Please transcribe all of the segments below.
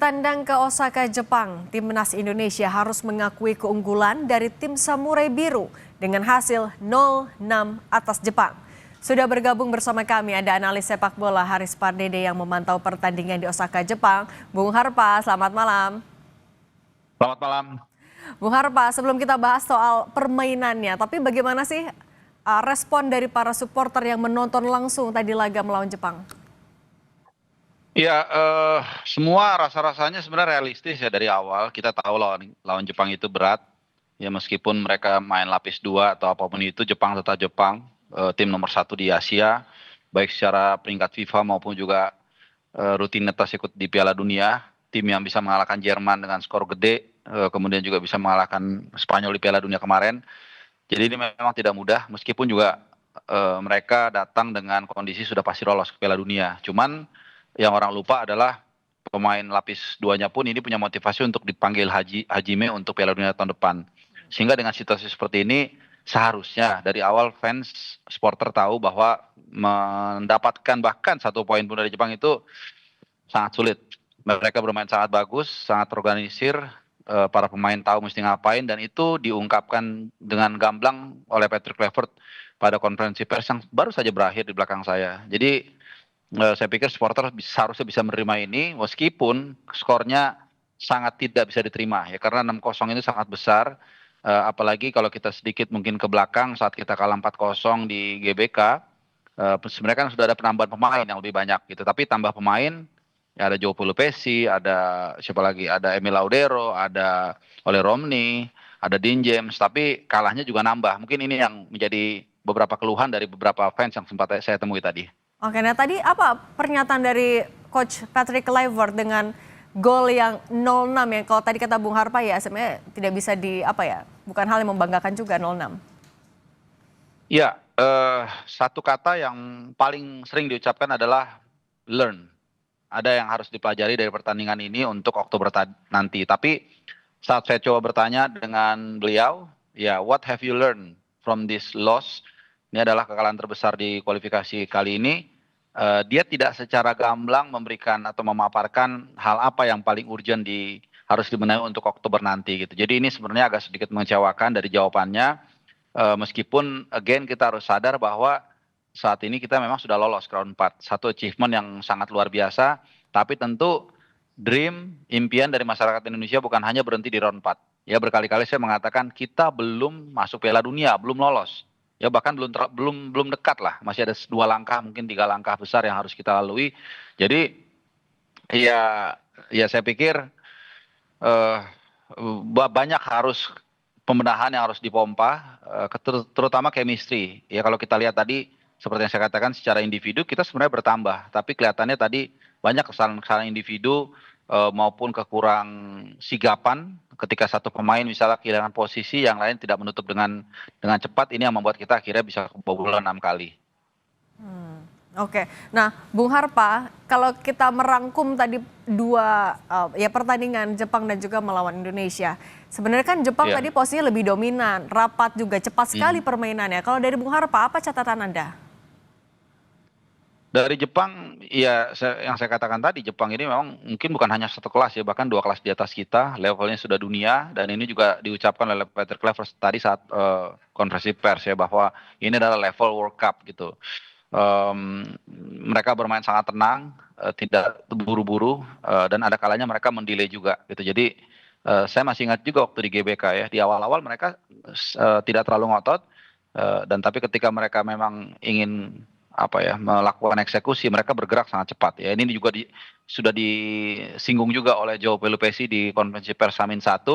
Bertandang ke Osaka, Jepang, Timnas Indonesia harus mengakui keunggulan dari tim Samurai Biru dengan hasil 0-6 atas Jepang. Sudah bergabung bersama kami ada analis sepak bola Haris Pardede yang memantau pertandingan di Osaka, Jepang. Bung Harpa, selamat malam. Selamat malam. Bung Harpa, sebelum kita bahas soal permainannya, tapi bagaimana sih respon dari para supporter yang menonton langsung tadi laga melawan Jepang? Ya, semua rasa-rasanya sebenarnya realistis ya dari awal. Kita tahu lawan Jepang itu berat. Ya meskipun mereka main lapis dua atau apapun itu, Jepang tetap Jepang. Tim nomor satu di Asia, baik secara peringkat FIFA maupun juga rutinitas ikut di Piala Dunia. Tim yang bisa mengalahkan Jerman dengan skor gede, kemudian juga bisa mengalahkan Spanyol di Piala Dunia kemarin. Jadi ini memang tidak mudah, meskipun juga mereka datang dengan kondisi sudah pasti lolos ke Piala Dunia. Cuman yang orang lupa adalah pemain lapis duanya pun ini punya motivasi untuk dipanggil Hajime untuk Piala Dunia tahun depan. Sehingga dengan situasi seperti ini seharusnya dari awal fans supporter tahu bahwa mendapatkan bahkan 1 poin pun dari Jepang itu sangat sulit. Mereka bermain sangat bagus, sangat terorganisir, para pemain tahu mesti ngapain dan itu diungkapkan dengan gamblang oleh Patrick Kluivert pada konferensi pers yang baru saja berakhir di belakang saya. Jadi saya pikir supporter seharusnya bisa menerima ini meskipun skornya sangat tidak bisa diterima ya karena 6-0 ini sangat besar, apalagi kalau kita sedikit mungkin ke belakang saat kita kalah 4-0 di GBK, sebenarnya kan sudah ada penambahan pemain yang lebih banyak gitu tapi tambah pemain ya ada Joe Pesci, ada siapa lagi, ada Emil Laudero, ada Ole Romni, ada Dean James, tapi kalahnya juga nambah. Mungkin ini yang menjadi beberapa keluhan dari beberapa fans yang sempat saya temui tadi. Oke, nah tadi apa pernyataan dari Coach Patrick Kluivert dengan gol yang 0-6 ya? Kalau tadi kata Bung Harpa ya sebenarnya tidak bisa bukan hal yang membanggakan juga 0-6. Ya, satu kata yang paling sering diucapkan adalah learn. Ada yang harus dipelajari dari pertandingan ini untuk Oktober nanti. Tapi saat saya coba bertanya dengan beliau, ya what have you learned from this loss? Ini adalah kekalahan terbesar di kualifikasi kali ini. Dia tidak secara gamblang memberikan atau memaparkan hal apa yang paling urgent harus dibenahi untuk Oktober nanti gitu. Jadi ini sebenarnya agak sedikit mengecewakan dari jawabannya. Meskipun again kita harus sadar bahwa saat ini kita memang sudah lolos ke round 4. Satu achievement yang sangat luar biasa, tapi tentu dream, impian dari masyarakat Indonesia bukan hanya berhenti di round 4. Ya berkali-kali saya mengatakan kita belum masuk Piala Dunia, belum lolos. Ya bahkan belum dekat lah, masih ada 2 langkah, mungkin 3 langkah besar yang harus kita lalui. Jadi ya saya pikir banyak harus pembenahan yang harus dipompa, terutama chemistry. Ya kalau kita lihat tadi, seperti yang saya katakan secara individu kita sebenarnya bertambah, tapi kelihatannya tadi banyak kesalahan-kesalahan individu maupun kekurang sigapan ketika satu pemain misalnya kehilangan posisi, yang lain tidak menutup dengan cepat, ini yang membuat kita akhirnya bisa kebobolan 6 kali. Oke, nah Bung Harpa, kalau kita merangkum tadi dua pertandingan Jepang dan juga melawan Indonesia, sebenarnya kan Jepang tadi posisinya lebih dominan, rapat juga, cepat sekali permainannya. Kalau dari Bung Harpa, apa catatan Anda? Dari Jepang, ya yang saya katakan tadi, Jepang ini memang mungkin bukan hanya satu kelas ya, bahkan 2 kelas di atas kita, levelnya sudah dunia, dan ini juga diucapkan oleh Patrick Kluivert tadi saat konferensi pers ya, bahwa ini adalah level World Cup gitu. Mereka bermain sangat tenang, tidak buru-buru, dan ada kalanya mereka mendelay juga gitu. Jadi saya masih ingat juga waktu di GBK ya, di awal-awal mereka tidak terlalu ngotot, dan tapi ketika mereka memang ingin melakukan eksekusi, mereka bergerak sangat cepat ya. Ini juga sudah disinggung juga oleh Joe Pesci di konferensi pers H-1,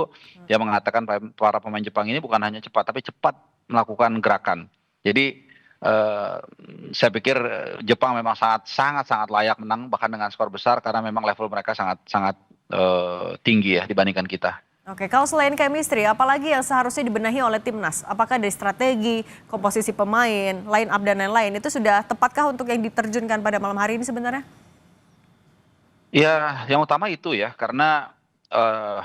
dia mengatakan para pemain Jepang ini bukan hanya cepat tapi cepat melakukan gerakan. Jadi saya pikir Jepang memang sangat layak menang bahkan dengan skor besar karena memang level mereka sangat tinggi ya dibandingkan kita. Oke, kalau selain chemistry, apalagi yang seharusnya dibenahi oleh timnas? Apakah dari strategi, komposisi pemain, line up dan lain-lain itu sudah tepatkah untuk yang diterjunkan pada malam hari ini sebenarnya? Ya, yang utama itu ya, karena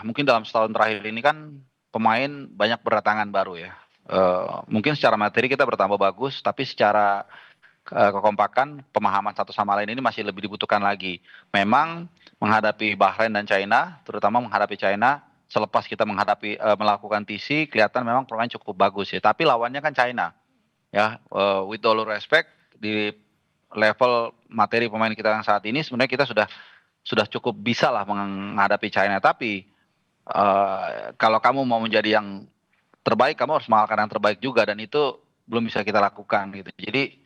mungkin dalam setahun terakhir ini kan pemain banyak berdatangan baru ya. Mungkin secara materi kita bertambah bagus, tapi secara kekompakan, pemahaman satu sama lain ini masih lebih dibutuhkan lagi. Memang menghadapi Bahrain dan China, terutama menghadapi China. Selepas kita melakukan TC, kelihatan memang permain cukup bagus ya. Tapi lawannya kan China, ya. With all respect, di level materi pemain kita yang saat ini, sebenarnya kita sudah cukup bisa lah menghadapi China. Tapi kalau kamu mau menjadi yang terbaik, kamu harus mengalahkan yang terbaik juga, dan itu belum bisa kita lakukan gitu. Jadi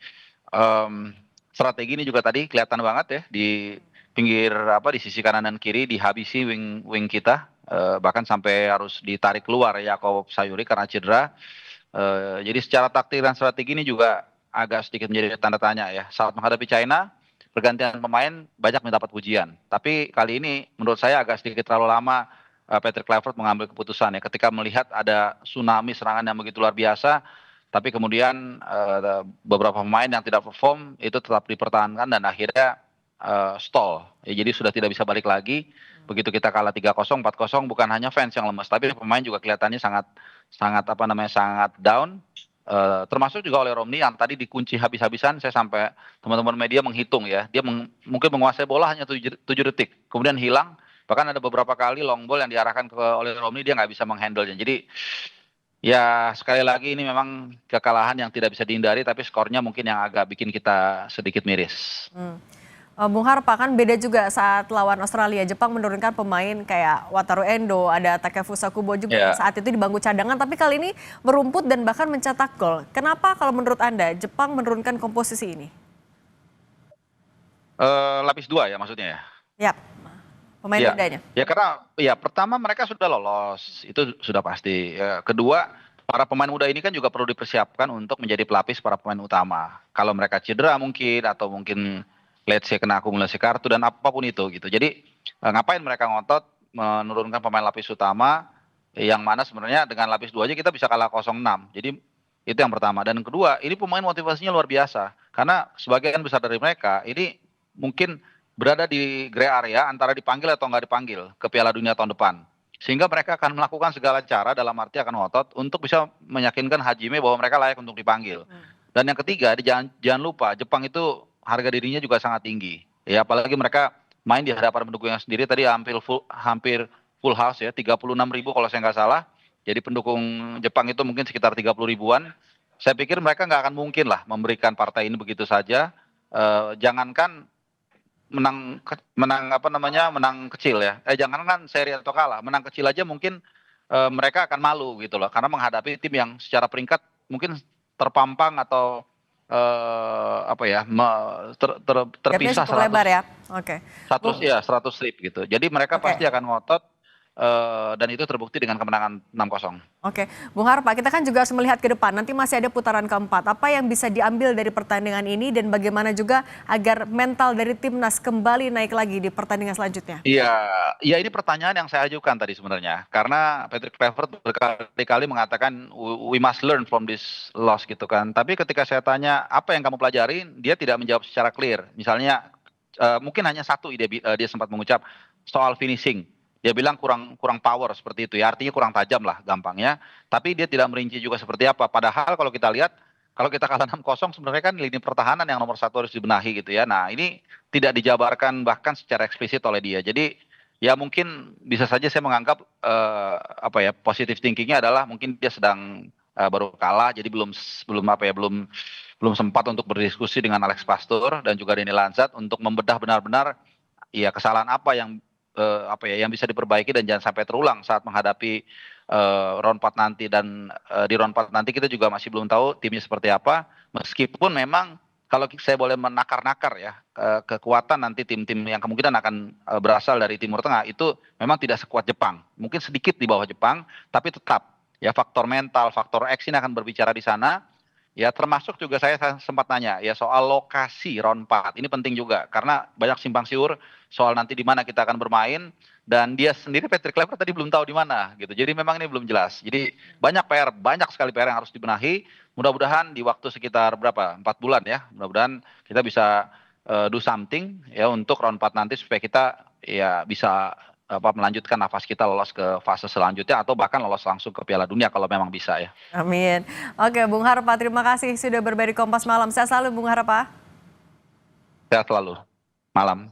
strategi ini juga tadi kelihatan banget ya di pinggir di sisi kanan dan kiri dihabisi wing kita, bahkan sampai harus ditarik keluar Yaakob Sayuri karena cedera. Jadi secara taktik dan strategi ini juga agak sedikit menjadi tanda tanya ya. Saat menghadapi China, pergantian pemain banyak mendapat pujian. Tapi kali ini menurut saya agak sedikit terlalu lama Patrick Kluivert mengambil keputusan ya. Ketika melihat ada tsunami serangan yang begitu luar biasa, tapi kemudian beberapa pemain yang tidak perform itu tetap dipertahankan dan akhirnya stall. Ya, jadi sudah tidak bisa balik lagi. Begitu kita kalah 3-0, 4-0, bukan hanya fans yang lemas, tapi pemain juga kelihatannya sangat down. Termasuk juga oleh Romney yang tadi dikunci habis-habisan. Saya sampai teman-teman media menghitung ya, dia mungkin menguasai bola hanya 7 detik, kemudian hilang. Bahkan ada beberapa kali long ball yang diarahkan oleh Romney, dia nggak bisa menghandle-nya. Jadi ya sekali lagi ini memang kekalahan yang tidak bisa dihindari, tapi skornya mungkin yang agak bikin kita sedikit miris. Bung Har, kan beda juga saat lawan Australia. Jepang menurunkan pemain kayak Wataru Endo, ada Takefusa Kubo juga yang saat itu di bangku cadangan, tapi kali ini merumput dan bahkan mencetak gol. Kenapa kalau menurut Anda Jepang menurunkan komposisi ini? Lapis 2 ya maksudnya ya? Ya, pemain mudanya. Ya karena ya pertama mereka sudah lolos, itu sudah pasti. Kedua, para pemain muda ini kan juga perlu dipersiapkan untuk menjadi pelapis para pemain utama. Kalau mereka cedera mungkin, atau mungkin let's say kena akumulasi kartu dan apapun itu gitu. Jadi ngapain mereka ngotot menurunkan pemain lapis utama, yang mana sebenarnya dengan lapis 2 aja kita bisa kalah 0-6. Jadi itu yang pertama. Dan kedua, ini pemain motivasinya luar biasa. Karena sebagian besar dari mereka ini mungkin berada di gray area antara dipanggil atau nggak dipanggil ke Piala Dunia tahun depan. Sehingga mereka akan melakukan segala cara, dalam arti akan ngotot untuk bisa meyakinkan Hajime bahwa mereka layak untuk dipanggil. Dan yang ketiga, jangan lupa Jepang itu harga dirinya juga sangat tinggi. Ya, apalagi mereka main di hadapan pendukungnya sendiri, tadi hampir full house ya, 36.000 kalau saya nggak salah. Jadi pendukung Jepang itu mungkin sekitar 30 ribuan. Saya pikir mereka nggak akan mungkin lah memberikan partai ini begitu saja. Jangankan menang kecil ya. Jangankan seri atau kalah, menang kecil aja mungkin mereka akan malu gitu loh, karena menghadapi tim yang secara peringkat mungkin terpampang atau terpisah 100 lebar ya. Oke. 100 slip gitu. Jadi mereka pasti akan ngotot, dan itu terbukti dengan kemenangan 6-0. Oke, Bung Har, kita kan juga harus melihat ke depan. Nanti masih ada putaran keempat. Apa yang bisa diambil dari pertandingan ini dan bagaimana juga agar mental dari timnas kembali naik lagi di pertandingan selanjutnya? Iya, ini pertanyaan yang saya ajukan tadi sebenarnya. Karena Patrick Kluivert berkali-kali mengatakan we must learn from this loss gitu kan. Tapi ketika saya tanya apa yang kamu pelajarin, dia tidak menjawab secara clear. Misalnya mungkin hanya satu ide dia sempat mengucap soal finishing. Dia bilang kurang power seperti itu ya, artinya kurang tajam lah gampangnya. Tapi dia tidak merinci juga seperti apa. Padahal kalau kita lihat, kalau kita kalah 6-0 sebenarnya kan lini pertahanan yang nomor 1 harus dibenahi gitu ya. Nah ini tidak dijabarkan bahkan secara eksplisit oleh dia. Jadi ya mungkin bisa saja saya menganggap positive thinkingnya adalah mungkin dia sedang baru kalah, jadi belum sempat untuk berdiskusi dengan Alex Pastur dan juga Denny Lansat untuk membedah benar-benar ya kesalahan apa yang bisa diperbaiki dan jangan sampai terulang saat menghadapi round 4 nanti. Dan di round 4 nanti kita juga masih belum tahu timnya seperti apa, meskipun memang kalau saya boleh menakar-nakar ya, kekuatan nanti tim-tim yang kemungkinan akan berasal dari Timur Tengah itu memang tidak sekuat Jepang, mungkin sedikit di bawah Jepang, tapi tetap ya faktor mental, faktor X ini akan berbicara di sana. Ya termasuk juga saya sempat nanya ya soal lokasi round 4. Ini penting juga karena banyak simpang siur soal nanti di mana kita akan bermain, dan dia sendiri Patrick Kluivert tadi belum tahu di mana gitu. Jadi memang ini belum jelas. Jadi banyak sekali PR yang harus dibenahi. Mudah-mudahan di waktu sekitar 4 bulan ya. Mudah-mudahan kita bisa do something ya untuk round 4 nanti supaya kita ya bisa melanjutkan nafas kita lolos ke fase selanjutnya atau bahkan lolos langsung ke Piala Dunia kalau memang bisa ya. Amin. Oke, Bung Harpa, terima kasih sudah berbagi Kompas Malam. Sehat selalu Bung Harpa. Sehat selalu. Malam.